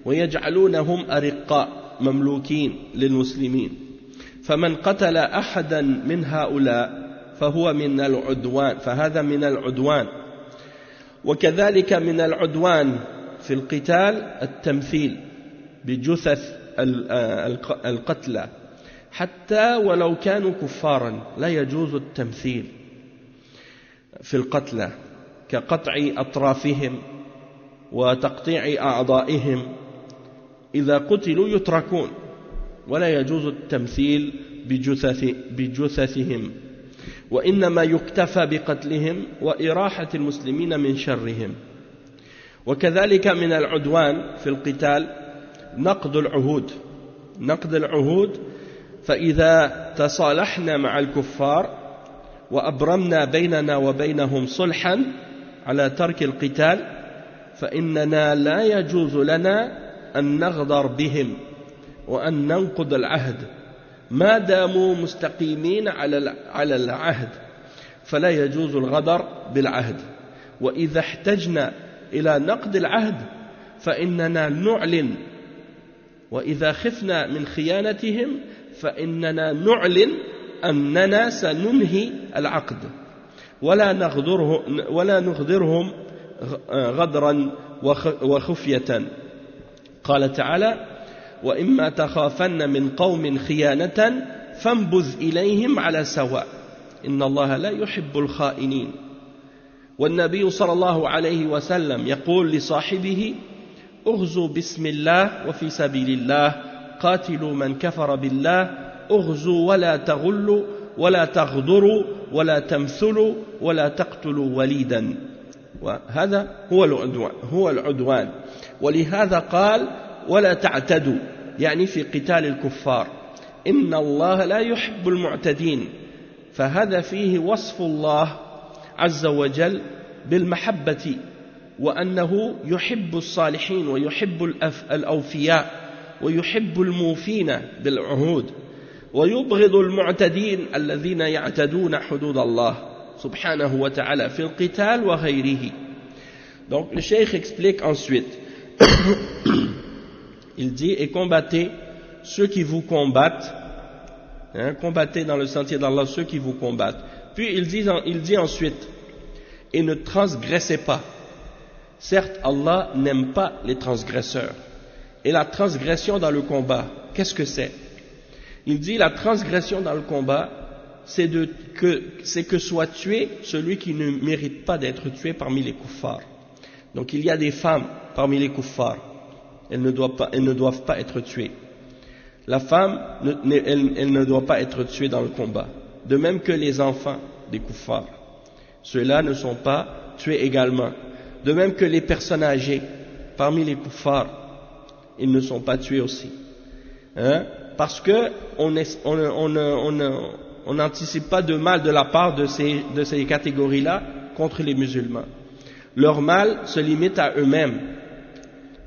ويجعلونهم أرقاء مملوكين للمسلمين. فمن قتل أحدا من هؤلاء فهو من العدوان، فهذا من العدوان. وكذلك من العدوان في القتال التمثيل بجثث القتلى، حتى ولو كانوا كفارا لا يجوز التمثيل في القتلى، كقطع أطرافهم وتقطيع أعضائهم، إذا قتلوا يتركون، ولا يجوز التمثيل بجثثهم، وإنما يكتفى بقتلهم وإراحة المسلمين من شرهم. وكذلك من العدوان في القتال نقض العهود، فإذا تصالحنا مع الكفار وأبرمنا بيننا وبينهم صلحا على ترك القتال، فإننا لا يجوز لنا أن نغدر بهم وأن ننقض العهد ما داموا مستقيمين على العهد، فلا يجوز الغدر بالعهد. وإذا احتجنا إلى نقض العهد فإننا نعلن، وإذا خفنا من خيانتهم فإننا نعلن أننا سننهي العقد ولا نغدرهم غدرا وخفية. قال تعالى: وإما تخافن من قوم خيانة فانبذ إليهم على سواء إن الله لا يحب الخائنين. والنبي صلى الله عليه وسلم يقول لصاحبه: اغزوا بسم الله وفي سبيل الله، قاتلوا من كفر بالله، اغزوا ولا تغلوا ولا تغدروا ولا تمثلوا ولا تقتلوا وليدا. وهذا هو العدوان. ولهذا قال: ولا تعتدوا، يعني في قتال الكفار، إن الله لا يحب المعتدين. فهذا فيه وصف الله عز وجل بالمحبة، وأنه يحب الصالحين ويحب الأوفياء ويحب الموفين بالعهود، ويبغض المعتدين الذين يعتدون حدود الله سبحانه وتعالى في القتال وغيره. Donc le cheikh explique ensuite il dit: et combattez ceux qui vous combattent, combattez dans le sentier d'Allah ceux qui vous combattent. Puis il dit ensuite: et ne transgressez pas. Certes, Allah n'aime pas les transgresseurs. Et la transgression dans le combat, qu'est-ce que c'est? Il dit la transgression dans le combat, c'est que soit tué celui qui ne mérite pas d'être tué parmi les kuffars. Donc il y a des femmes parmi les kuffars, elles ne doivent pas être tuées. La femme, elle ne doit pas être tuée dans le combat. De même que les enfants des kuffars, ceux-là ne sont pas tués également. De même que les personnes âgées parmi les kuffars, ils ne sont pas tués aussi. Parce que on n'anticipe pas de mal de la part de ces catégories-là contre les musulmans. Leur mal se limite à eux-mêmes.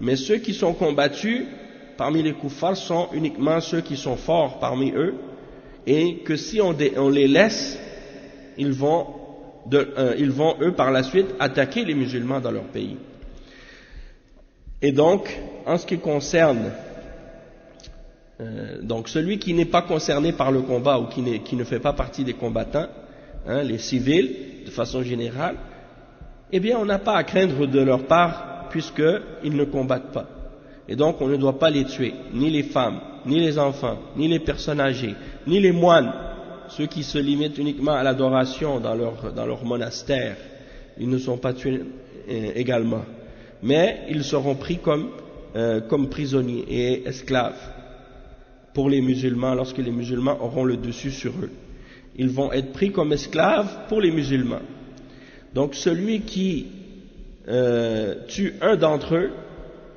Mais ceux qui sont combattus parmi les kuffars sont uniquement ceux qui sont forts parmi eux, et que si on les laisse, ils vont eux par la suite attaquer les musulmans dans leur pays. Et donc, en ce qui concerne donc celui qui n'est pas concerné par le combat ou qui ne fait pas partie des combattants, les civils de façon générale, eh bien on n'a pas à craindre de leur part puisqu'ils ne combattent pas. Et donc on ne doit pas les tuer, ni les femmes, ni les enfants, ni les personnes âgées, ni les moines, ceux qui se limitent uniquement à l'adoration dans leur monastère, ils ne sont pas tués également. Mais ils seront pris comme prisonniers et esclaves pour les musulmans lorsque les musulmans auront le dessus sur eux. Ils vont être pris comme esclaves pour les musulmans. Donc celui qui tue un d'entre eux,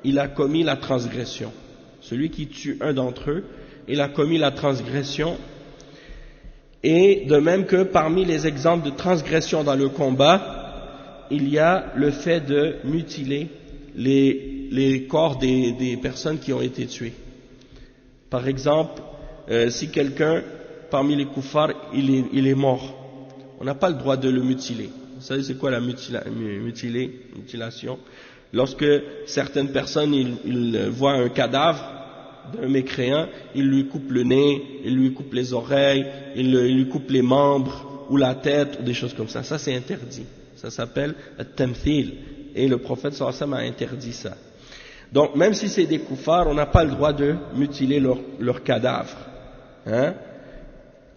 il a commis la transgression. Celui qui tue un d'entre eux, il a commis la transgression. Et de même que parmi les exemples de transgression dans le combat, il y a le fait de mutiler les corps des personnes qui ont été tuées. Par exemple, si quelqu'un parmi les kuffars il est mort, on n'a pas le droit de le mutiler. Vous savez c'est quoi la mutilation? Lorsque certaines personnes ils voient un cadavre d'un mécréant, ils lui coupent le nez, ils lui coupent les oreilles, ils lui coupent les membres ou la tête, ou des choses comme ça. Ça c'est interdit. Ça s'appelle at-tamthil. Et le prophète sallallahu alayhi wa sallam a interdit ça. Donc même si c'est des kuffars, on n'a pas le droit de mutiler leur cadavre,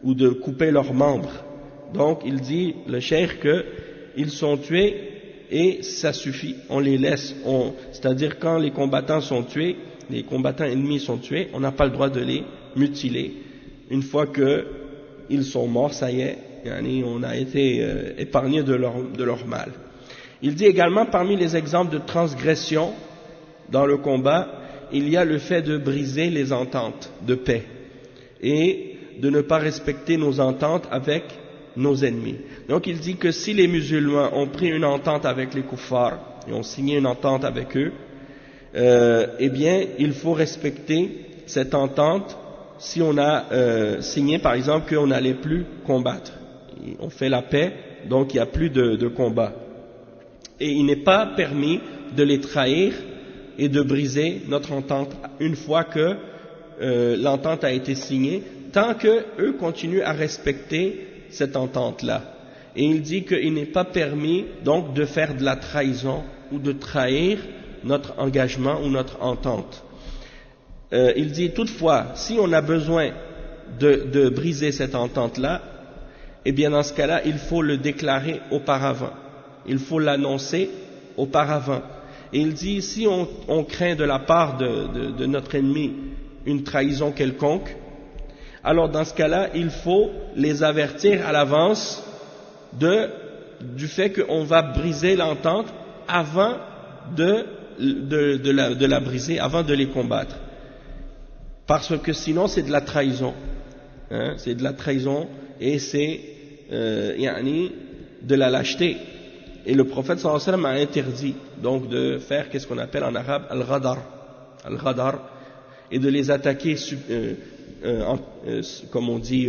ou de couper leurs membres. Donc il dit, le cheikh, qu'ils sont tués et ça suffit, on les laisse, c'est-à-dire quand les combattants sont tués, les combattants ennemis sont tués, on n'a pas le droit de les mutiler. Une fois qu'ils sont morts, ça y est, on a été épargné de leur mal. Il dit également, parmi les exemples de transgression dans le combat, il y a le fait de briser les ententes de paix et de ne pas respecter nos ententes avec nos ennemis. Donc il dit que si les musulmans ont pris une entente avec les kuffars et ont signé une entente avec eux, eh bien il faut respecter cette entente si on a signé par exemple qu'on n'allait plus combattre. On fait la paix, donc il n'y a plus de combat. Et il n'est pas permis de les trahir et de briser notre entente une fois que l'entente a été signée, tant que eux continuent à respecter cette entente-là. Et il dit qu'il n'est pas permis donc de faire de la trahison ou de trahir notre engagement ou notre entente. Il dit toutefois, si on a besoin de briser cette entente-là, eh bien dans ce cas-là, il faut le déclarer auparavant. Il faut l'annoncer auparavant. Et il dit, si on craint de la part de notre ennemi une trahison quelconque, alors dans ce cas-là, il faut les avertir à l'avance du fait qu'on va briser l'entente avant de la briser, avant de les combattre. Parce que sinon c'est de la trahison. C'est de la trahison et c'est de la lâcheté. Et le prophète sallallahu alayhi wa sallam a interdit donc de faire qu'est-ce qu'on appelle en arabe al-ghadar, et de les attaquer comme on dit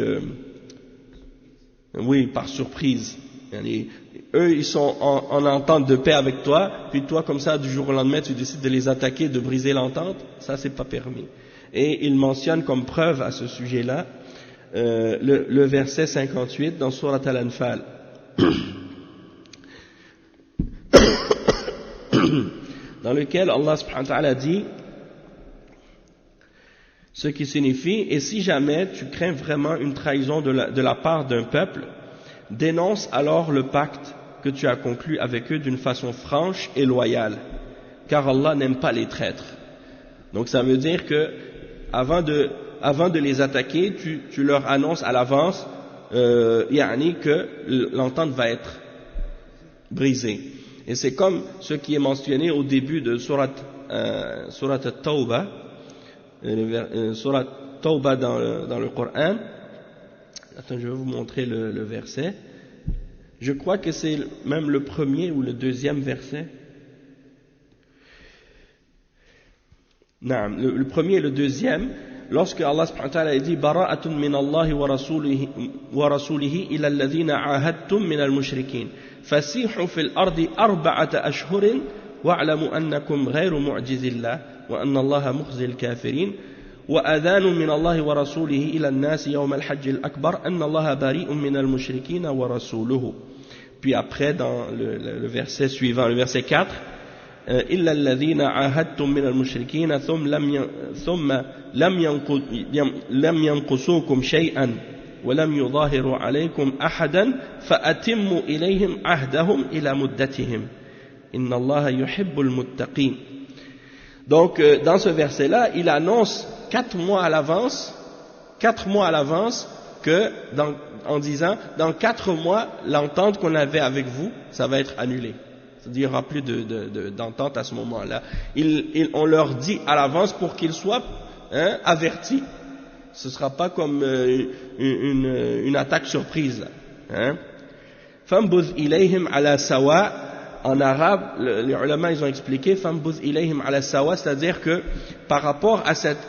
par surprise. Eux ils sont en entente de paix avec toi, puis toi comme ça du jour au lendemain tu décides de les attaquer, de briser l'entente, ça c'est pas permis. Et il mentionne comme preuve à ce sujet-là le verset 58 dans Surat Al-Anfal dans lequel Allah subhanahu wa ta'ala dit Ce qui signifie, et si jamais tu crains vraiment une trahison de la part d'un peuple, dénonce alors le pacte que tu as conclu avec eux d'une façon franche et loyale, car Allah n'aime pas les traîtres. Donc ça veut dire que avant de les attaquer, tu leur annonces à l'avance que l'entente va être brisée. Et c'est comme ce qui est mentionné au début de Surat At-Tawbah, Surat Tawbah dans le Coran. Attends, je vais vous montrer le verset. Je crois que c'est même le premier ou le deuxième verset. Non, le premier et le deuxième, lorsque Allah subhanahu wa ta'ala dit bara'atun min Allah wa rasulihi ila alladhina ahadtum min al-mushrikin fasihu fil ardi arba'ata ashhurin wa'lamu annakum ghayru mu'jizillah wa anna Allah mukhzil kafirin wa adhanu min Allah wa rasulihi ila an-nas yawm al-hajj al-akbar anna Allah bari'un min al-mushrikin wa rasuluhu. Puis après dans le verset suivant, le verset 4, إلا الذين عاهدتم من المشركين ثم لم ينقصوكم شيئا ولم يظاهروا عليكم أحدا فأتموا إليهم عهدهم إلى مدتهم إن الله يحب المتقين. Donc dans ce verset-là, il annonce 4 mois à l'avance que en disant dans 4 mois l'entente qu'on avait avec vous, ça va être annulé. C'est-à-dire, il n'y aura plus d'entente à ce moment-là. On leur dit à l'avance pour qu'ils soient avertis. Ce ne sera pas comme une attaque surprise. Fambuz ilayhim ala sawa. En arabe, les ulama ils ont expliqué Fambuz ilayhim ala sawa, c'est-à-dire que par rapport à cette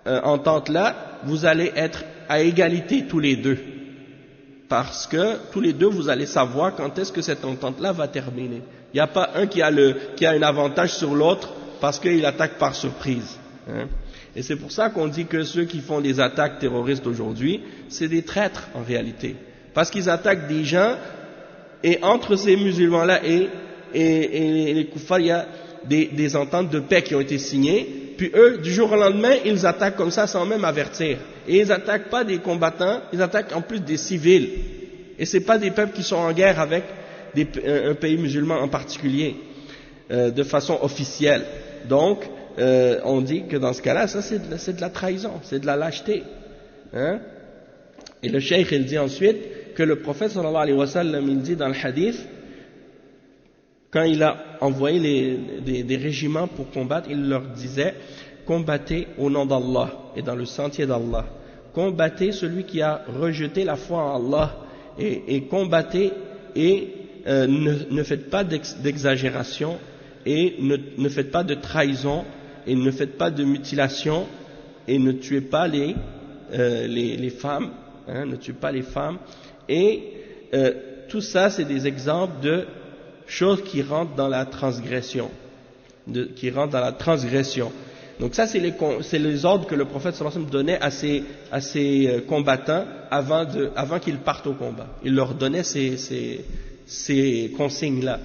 entente-là, vous allez être à égalité tous les deux. Parce que tous les deux, vous allez savoir quand est-ce que cette entente-là va terminer. Il n'y a pas un qui a un avantage sur l'autre parce qu'il attaque par surprise. Et c'est pour ça qu'on dit que ceux qui font des attaques terroristes aujourd'hui, c'est des traîtres en réalité. Parce qu'ils attaquent des gens, et entre ces musulmans-là et les koufars, il y a des ententes de paix qui ont été signées. Puis eux, du jour au lendemain, ils attaquent comme ça sans même avertir. Et ils n'attaquent pas des combattants, ils attaquent en plus des civils. Et ce n'est pas des peuples qui sont en guerre avec un pays musulman en particulier, de façon officielle. Donc, on dit que dans ce cas-là, ça c'est de la trahison, c'est de la lâcheté. Et le cheikh, il dit ensuite que le prophète sallallahu alayhi wa sallam, il dit dans le hadith, quand il a envoyé des régiments pour combattre, il leur disait combattez au nom d'Allah et dans le sentier d'Allah. Combattez celui qui a rejeté la foi en Allah et combattez et ne faites pas d'exagération et ne faites pas de trahison et ne faites pas de mutilation et ne tuez pas les femmes, ne tuez pas les femmes. Et tout ça, c'est des exemples de choses qui rentrent dans la transgression. Donc ça, c'est les ordres que le prophète sallallahu alayhi wa sallam donnait à ses combattants avant qu'ils partent au combat. Il leur donnait ces consignes-là,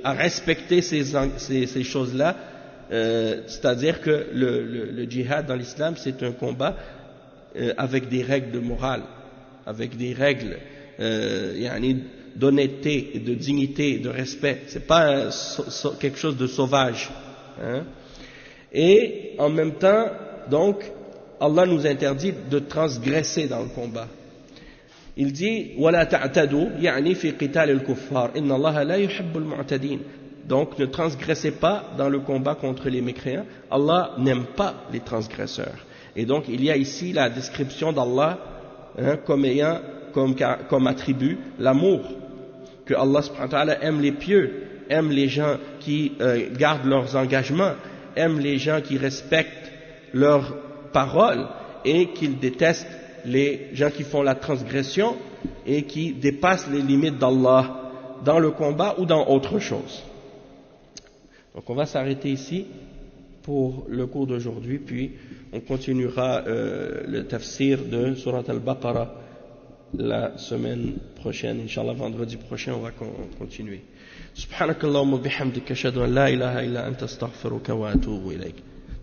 à respecter ces choses-là, c'est-à-dire que le djihad dans l'islam, c'est un combat avec des règles de morale, avec des règles d'honnêteté, de dignité, de respect. C'est pas quelque chose de sauvage. Et en même temps, donc, Allah nous interdit de transgresser dans le combat. Il dit وَلَا تَعْتَدُوا يعني في قتال الكفار إن الله لا يحب المعتدين. Donc, ne transgressez pas dans le combat contre les mécréants. Allah n'aime pas les transgresseurs. Et donc, il y a ici la description d'Allah comme ayant comme attribut l'amour, que Allah subhanahu wa ta'ala aime les pieux, aime les gens qui gardent leurs engagements, aime les gens qui respectent leurs paroles et qu'il déteste les gens qui font la transgression et qui dépassent les limites d'Allah dans le combat ou dans autre chose. Donc on va s'arrêter ici pour le cours d'aujourd'hui, puis on continuera le tafsir de Surat al-Baqarah la semaine prochaine. Inch'Allah, vendredi prochain, on va continuer. Subhanakallahumma bihamdika ashhadu an la ilaha illa anta astaghfiruka wa atubu ilayk.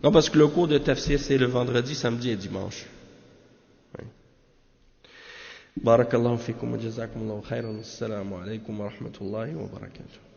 Non, parce que le cours de tafsir, c'est le vendredi, samedi et dimanche. Oui. Barakallahu fikum wa jazakumullahu khairan. Assalamu alaikum wa rahmatullahi wa barakatuh.